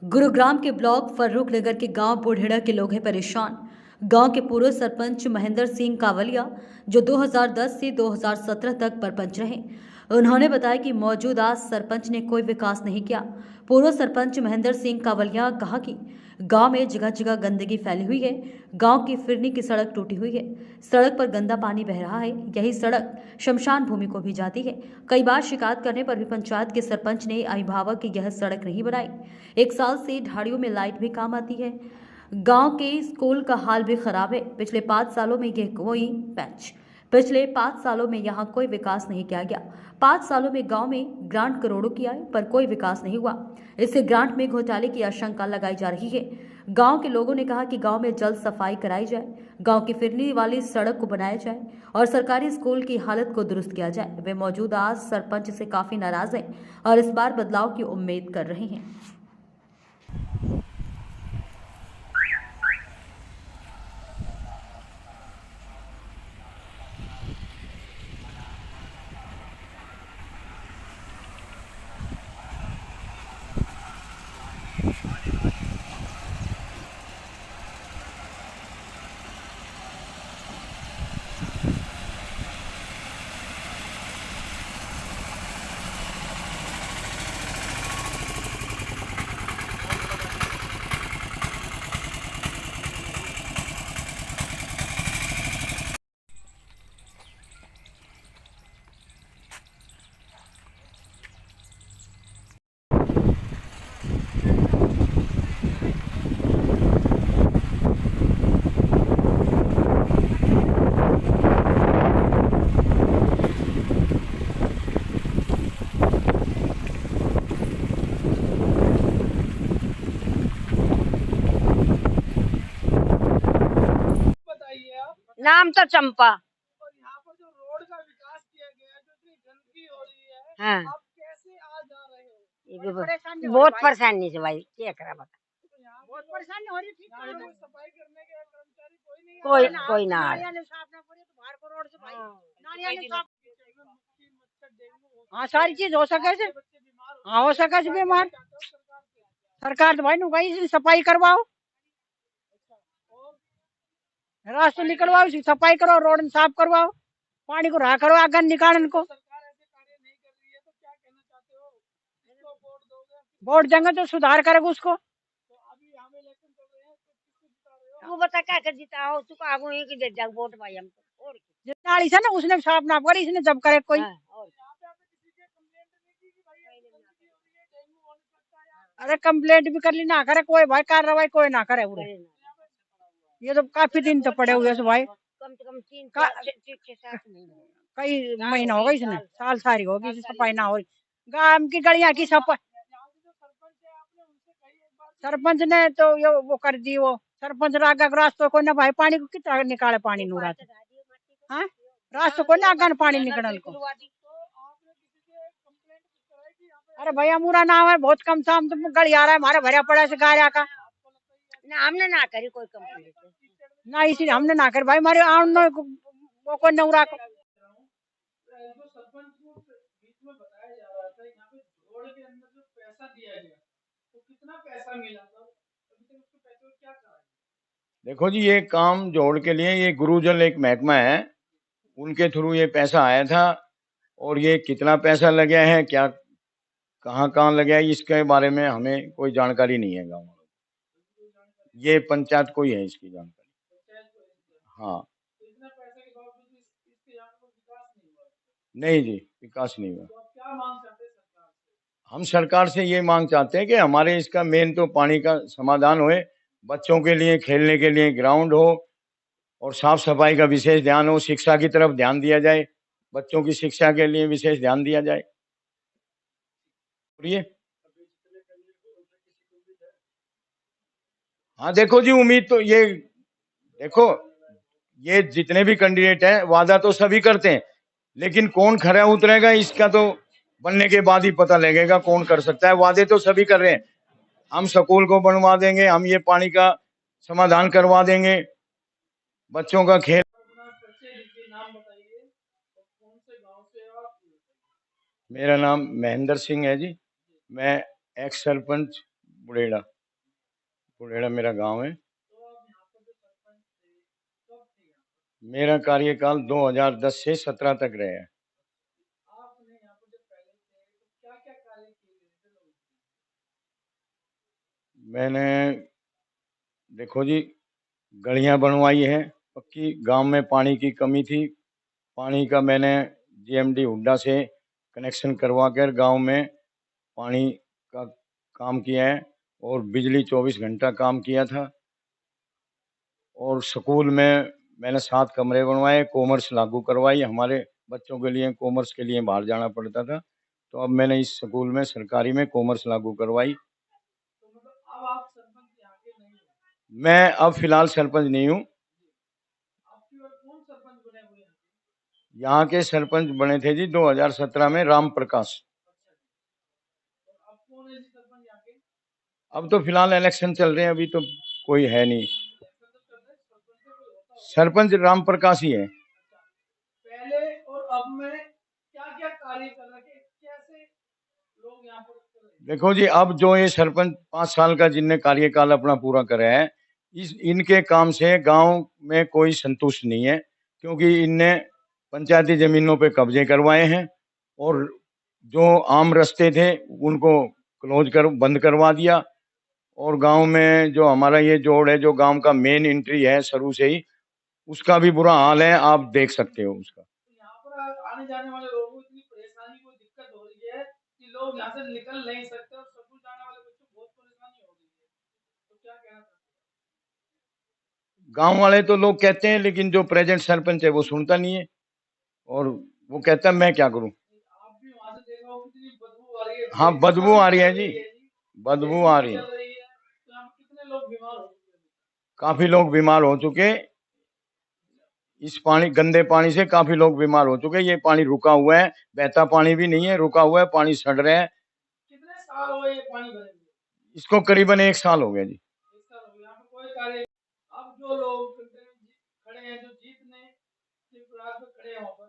गुरुग्राम के ब्लॉक फर्रुख नगर के गांव बुढ़ेड़ा के लोग हैं परेशान। गांव के पूर्व सरपंच महेंद्र सिंह कावलिया, जो 2010 से 2017 तक सरपंच रहे, उन्होंने बताया कि मौजूदा सरपंच ने कोई विकास नहीं किया। पूर्व सरपंच महेंद्र सिंह कावलिया कहा कि गांव में जगह जगह गंदगी फैली हुई है। गांव की फिरनी की सड़क टूटी हुई है। सड़क पर गंदा पानी बह रहा है। यही सड़क शमशान भूमि को भी जाती है। कई बार शिकायत करने पर भी पंचायत के सरपंच ने अभिभावक की यह सड़क नहीं बनाई। 1 साल से ढाड़ियों में लाइट भी काम आती है। गांव के स्कूल का हाल भी खराब है। पिछले 5 सालों में यहाँ कोई विकास नहीं किया गया। 5 सालों में गांव में ग्रांट करोड़ों की आए पर कोई विकास नहीं हुआ। इससे ग्रांट में घोटाले की आशंका लगाई जा रही है। गांव के लोगों ने कहा कि गांव में जल्द सफाई कराई जाए, गांव की फिरनी वाली सड़क को बनाया जाए और सरकारी स्कूल की हालत को दुरुस्त किया जाए। वे मौजूदा सरपंच से काफी नाराज हैं और इस बार बदलाव की उम्मीद कर रहे हैं। नाम तो चंपा। और यहाँ पर जो रोड का विकास किया गया है, जो इतनी गंदगी हो रही है, हाँ, आप कैसे आ जा रहे हो? बहुत परेशानी से भाई, क्या करा बता। तो यहाँ बहुत परेशानी हो रही थी। कोई सफाई करने के कर्मचारी कोई नहीं है? कोई ना आया। हाँ, सारी चीज हो सके से। हाँ, हो सके से बीमार। सरकार तो भाई नु कही सफाई करवाओ, रास्ता निकलवाओ, सफाई करो, रोड साफ करवाओ, पानी को रहा करो आगे निकालन को। सरकार ऐसे कार्य नहीं कर रही है तो क्या कहना चाहते हो? किसको वोट दोगे? वोट देंगे तो सुधार करेगा उसको। तो अभी हमें इलेक्शन चल रहे हैं, तो किसको जिता रहे हो? तू बता क्या कर जीता हो, तू आगू ही की दे जा वोट भाई हमको। और जितना आली से ना उसने साफ ना करी, इसने जब करे कोई। यहाँ पे आपने किसी के कंप्लेंट नहीं की कि भाई ये गंदगी हो रही है, डेंगू हो सकता है यहाँ? अरे कंप्लेंट भी कर ली, ना करे कोई भाई कार्रवाई, कोई ना करे उरे। ये तो काफी दिन तो पड़े हुए भाई, कम से कम 3-6-7 महीने, कई महीना होगा, इसने साल सारी होगी सफाई ना हो। गांव की गलियां की सफाई यहाँ के जो सरपंच है, आपने उनसे कही एक बार? सरपंच ने तो ये वो कर दी। वो सरपंच रागा रास्ते को ना भाई, पानी को कितना निकाले, पानी नूरा। हाँ, रास्ते को ना आगा पानी निकलने को। तो आपने किसी से कंप्लेंट कराई कि यहाँ पे? अरे भैया मुरा नाम है, बहुत कम शाम तुम गली आ रहा है हमारे भरिया पड़ा से गाया का ना, हमने ना करी कोई कंप्लेंट ना, इसीलिए हमने ना करी भाई, हमारे वो कोई नौरा को। जो सरपंच को बीच में बताया जा रहा था, यहाँ पे जोड़ के अंदर जो पैसा दिया गया, तो कितना पैसा मिला था? अभी तक उसके पैसे को क्या कहा है? देखो जी, ये काम जोड़ के लिए ये गुरुजल एक महकमा है, उनके थ्रू ये पैसा आया था। और ये कितना पैसा लगा है, क्या कहाँ कहाँ लगा है, इसके बारे में हमें कोई जानकारी नहीं है गाँव में। ये पंचायत को ही है इसकी जानकारी। पंचायत को है? हाँ। तो इतना पैसे के बावजूद भी इसके यहाँ पर विकास नहीं हुआ? नहीं जी, विकास नहीं हुआ। तो आप क्या मांग करते हैं सरकार से? हम सरकार से ये मांग चाहते हैं कि हमारे इसका मेन तो पानी का समाधान होए, बच्चों के लिए खेलने के लिए ग्राउंड हो और साफ सफाई का विशेष ध्यान हो, शिक्षा की तरफ ध्यान दिया जाए, बच्चों की शिक्षा के लिए विशेष ध्यान दिया जाए। और ये हाँ, देखो जी, उम्मीद तो ये देखो, ये जितने भी कैंडिडेट हैं वादा तो सभी करते हैं, लेकिन कौन खरा उतरेगा इसका तो बनने के बाद ही पता लगेगा कौन कर सकता है। वादे तो सभी कर रहे हैं, हम स्कूल को बनवा देंगे, हम ये पानी का समाधान करवा देंगे, बच्चों का खेल। अपना परिचय दीजिए, नाम बताइए और कौन से गांव से आप? मेरा नाम महेंद्र सिंह है जी, मैं एक्स सरपंच बुढ़ेड़ा। बुढ़ेड़ा मेरा गांव है। तो आप यहाँ पर जो सरपंच थे कब थे यहाँ पर? मेरा कार्यकाल 2010 से 17 तक रहे हैं। आपने यहाँ पर जब पहले थे तो क्या क्या कार्य किए गए थे लोगों के? मैंने देखो जी, गलियां बनवाई है पक्की। गांव में पानी की कमी थी, पानी का मैंने जीएमडी हुड्डा से कनेक्शन करवा कर गांव में पानी का काम किया है। और बिजली 24 घंटा काम किया था। और स्कूल में मैंने 7 कमरे बनवाए, कॉमर्स लागू करवाई। हमारे बच्चों के लिए कॉमर्स के लिए बाहर जाना पड़ता था, तो अब मैंने इस स्कूल में सरकारी में कॉमर्स लागू करवाई। तो मतलब अब आप सरपंच यहाँ के नहीं हो? मैं अब फिलहाल सरपंच नहीं हूँ। आपकी बार कौन सरपंच बने हुए हैं? यहाँ के सरपंच बने थे जी 2017 में राम प्रकाश। अच्छा जी। और अब कौन है जी सरपंच यहाँ के? अब तो फिलहाल इलेक्शन चल रहे हैं, अभी तो कोई है नहीं। इलेक्शन तो चल रहा है, सरपंच तो कोई होता होगा। सरपंच राम प्रकाश ही है। अच्छा, पहले और अब में क्या क्या कार्य कर रखे, कैसे लोग यहाँ पर कर रहे हैं? देखो जी, अब जो ये सरपंच 5 साल का जिनने कार्यकाल अपना पूरा करा है, इनके काम से गांव में कोई संतुष्ट नहीं है, क्योंकि इनने पंचायती जमीनों पे कब्जे करवाए हैं। और जो आम रास्ते थे उनको बंद करवा दिया। और गांव में जो हमारा ये जोड़ है, जो गांव का मेन एंट्री है शुरू से ही, उसका भी बुरा हाल है, आप देख सकते हो उसका। तो यहाँ पर आने जाने वाले लोगों को इतनी परेशानी, कोई दिक्कत हो रही है कि लोग यहाँ से निकल नहीं सकते और स्कूल जाने वाले बच्चों को बहुत परेशानी हो रही है, तो क्या कहना चाहते गांव वाले तो लोग कहते हैं, लेकिन जो प्रेजेंट सरपंच है वो सुनता नहीं है, और वो कहता है मैं क्या करूं। हैं? आप भी वहां से देखो कितनी बदबू आ रही है, हाँ, बदबू आ रही है जी, बदबू आ एसी रही भी है। चल रही है, तो यहाँ पे कितने लोग बीमार हो चुके हैं? काफी लोग बीमार हो चुके। इस गंदे पानी से काफी लोग बीमार हो चुके। ये पानी रुका हुआ है, बहता पानी भी नहीं है, रुका हुआ है, पानी सड़ रहा है। कितने साल हो गए ये पानी भरे हुए? इसको करीबन 1 साल हो गया जी। 1 साल हो गया, यहाँ पे कोई कार्य नहीं। अब जो लोग खड़े हैं, जो जीतने के रात पे खड़े हैं वहां पर,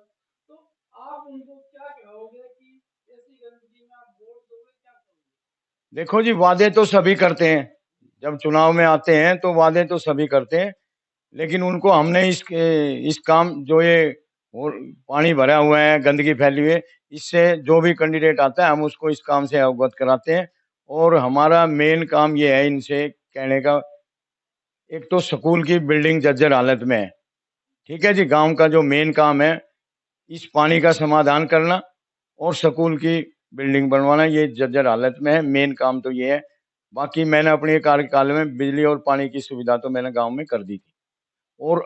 तो आप उनको क्या कहोगे कि ऐसी गंदगी में आप वोट दोगे, क्या करोगे? देखो जी, वादे तो सभी करते हैं, जब चुनाव में आते हैं तो वादे तो सभी करते हैं, लेकिन उनको हमने इस काम जो ये और पानी भरा हुआ है, गंदगी फैली हुई है, इससे जो भी कैंडिडेट आता है हम उसको इस काम से अवगत कराते हैं। और हमारा मेन काम ये है इनसे कहने का, एक तो स्कूल की बिल्डिंग जर्जर हालत में है, ठीक है जी। गांव का जो मेन काम है इस पानी का समाधान करना और स्कूल की बिल्डिंग बनवाना, ये जर्जर हालत में है। मेन काम तो ये है। बाकी मैंने अपने कार्यकाल में बिजली और पानी की सुविधा तो मैंने गांव में कर दी थी। और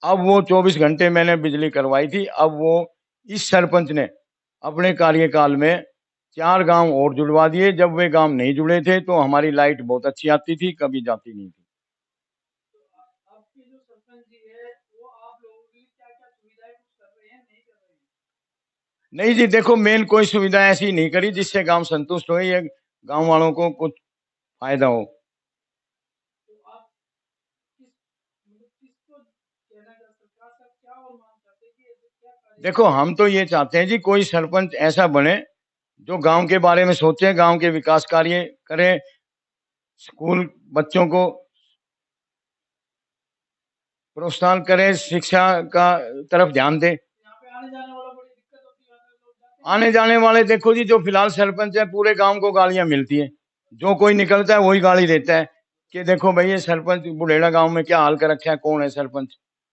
अब वो 24 घंटे मैंने बिजली करवाई थी। अब वो इस सरपंच ने अपने कार्यकाल में 4 गांव और जुड़वा दिए। जब वे गांव नहीं जुड़े थे तो हमारी लाइट बहुत अच्छी आती थी, कभी जाती नहीं थी। आपके जो सरपंच जी है वो आप लोगों के लिए क्या क्या सुविधाएं कुछ कर रहे हैं, नहीं कर रहे हैं? नहीं जी, देखो मेन कोई सुविधा ऐसी नहीं करी जिससे गांव संतुष्ट हो या गांव वालों को कुछ फायदा हो। तो आप किसको कहना चाहते, सरकार से आप क्या और मांग करते हैं कि ऐसे क्या कार्य? देखो, हम तो ये चाहते हैं जी, कोई सरपंच ऐसा बने जो गांव के बारे में सोचे, गांव के विकास कार्य करे, स्कूल बच्चों को प्रोत्साहन करे, शिक्षा का तरफ ध्यान दे। यहाँ पे आने जाने वाला बड़ी दिक्कत होती है, लोग जाते हैं। आने जाने वाले देखो जी, जो फिलहाल सरपंच है पूरे गांव को गालियां मिलती है। जो कोई निकलता है वही गाली देता है कि देखो भाई ये सरपंच बुढ़ेड़ा गांव में क्या हाल कर रखा है, कौन है सरपंच।